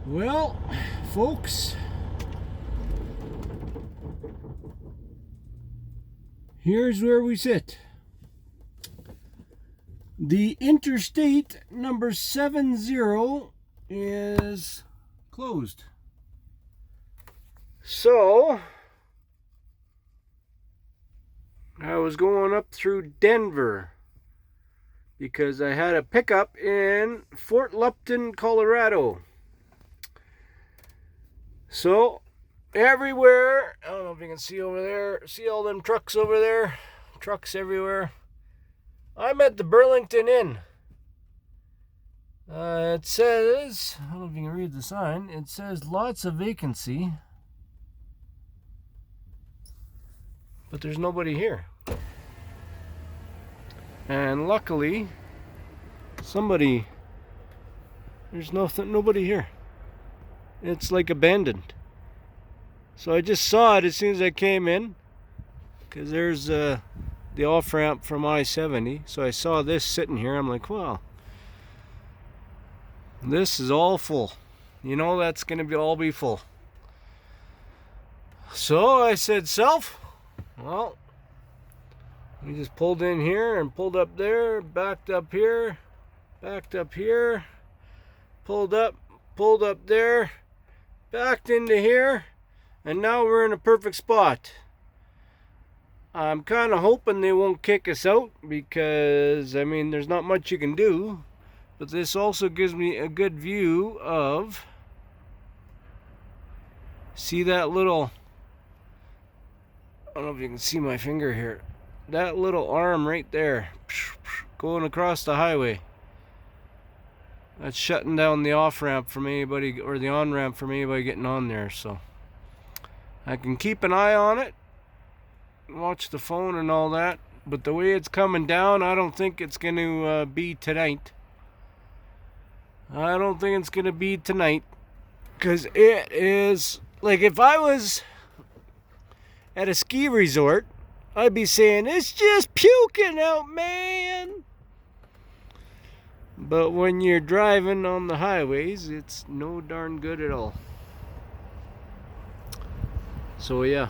Well, folks, here's where we sit. The interstate number 70 is closed. So, I was going up through Denver because I had a pickup in Fort Lupton, Colorado. So, everywhere, I don't know if you can see over there, see all them trucks over there? Trucks everywhere. I'm at the Burlington Inn. It says, I don't know if you can read the sign, it says lots of vacancy, but there's nobody here. And luckily, there's nobody here. It's like abandoned. So I just saw it as soon as I came in, because there's the off-ramp from I-70. So I saw this sitting here. I'm like, wow, this is all full. You know that's going to all be full. So I said, self, well, we just pulled in here and pulled up there, backed up here, pulled up there, backed into here, and now we're in a perfect spot. I'm kind of hoping they won't kick us out because, I mean, there's not much you can do, but this also gives me a good view of, see that little, I don't know if you can see my finger here, that little arm right there going across the highway. That's shutting down the off-ramp from anybody, or the on-ramp from anybody getting on there. So I can keep an eye on it, watch the phone and all that, but the way it's coming down, I don't think it's going to be tonight. I don't think it's going to be tonight, because it is, like, if I was at a ski resort, I'd be saying, it's just puking out, man. But when you're driving on the highways, it's no darn good at all. So yeah,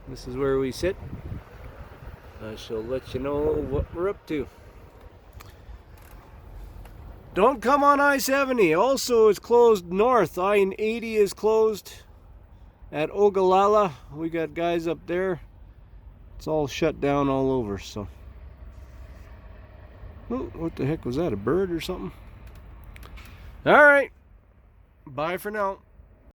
this is where we sit. I shall let you know what we're up to. Don't come on I-70. Also, it's closed north. I-80 is closed at Ogallala. We got guys up there. It's all shut down all over, so. Oh, what the heck was that? A bird or something? All right. Bye for now.